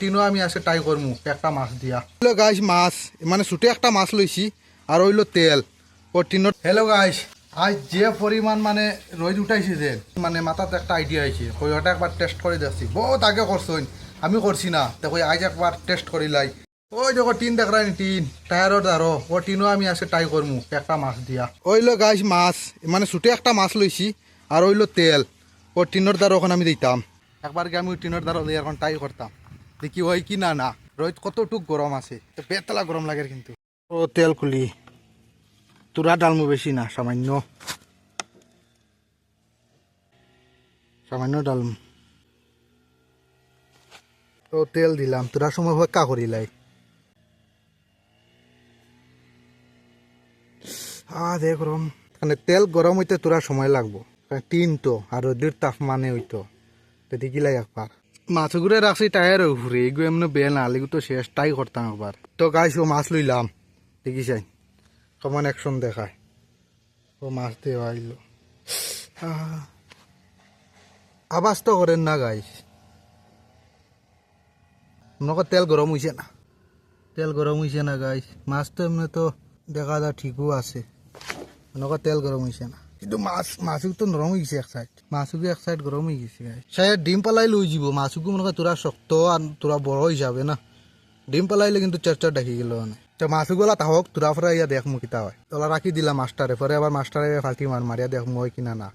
টিনও আমি আছে ট্রাই করমু একটা মাছ দিয়া। হ্যালো গাইস, মাছ মানে ছোট একটা মাছ লইছি আর হইলো তেল ও টিনত। হ্যালো গাইস, আজ যে পরিমাণ মানে রোদ উঠাইছে যে মানে মাথাতে একটা আইডিয়া আইছে, কই ওটা একবার টেস্ট করে দেখছি। বহুত আগে করছইন, আমি করছি না, দেখো আজ একবার টেস্ট করিলাই। ওই দেখো টিন দেখ রানি, টিন টায়ারর দাঁড়ো ও টিনও আমি আছে ট্রাই করমু একটা মাছ দিয়া। হইলো গাইস, মাছ মানে ছোট একটা মাছ লইছি আর হইলো তেল ও টিনের দ্বারা ওখানে আমি দিতাম। একবার কি আমি ওই টিনের দ্বারা দিয়ে এখন ট্রাই করতাম, দেখি হয় কি না। না রোদ কতটুক গরম আছে, তো বেতলা গরম লাগে কিন্তু। ও তেল খুলি তোরা ডালমু বেশি না, সামান্য সামান্য ডালমু। ও তেল দিলাম, তোরা সময় হক্কা করিলাই। দে গরম, মানে তেল গরম হইতে তোরা সময় লাগবো, টিন তো আর রোদের তাপ মানে হইতো তো দেখিলাই একবার। মাছগুলো রাখছি টায়ার উপরে, এগুলো এমনি বে না এগুলো তো শেষ ট্রাই করতাম একবার। তো গাইস ও মাছ লইলাম, দেখিসাই কমন অ্যাকশন দেখায়। ও মাছ দেওয়া আইলো, আবাস তো করেন না গাইস। মনে তেল গরম হয়েছে না, তেল গরম হয়েছে না গাইস। মাছ তো এমনি তো দেখা যা ঠিকও আছে, মনে তেল গরম হয়েছে না, কিন্তু মাছুক তো নরম হয়ে গেছে এক সাইড, মাছুকে এক সাইড গরম হয়ে গেছে গাইস। সাইড ডিম পালাই লই যাব মাছুকে, মনে তোরা শক্ত আর তোরা বড় হিসাবে না, ডিম পালাইলে কিন্তু চার ডাকি গেল মানে। তো মাছুগুলা তাহক তোরা ফরা ইয়া দেখ মুখিতা হয়, তোলা রাখি দিলাম মাস্টারে, পরে আবার মাস্টারে ফাল্টি মারিয়া দেখ মই কিনা না।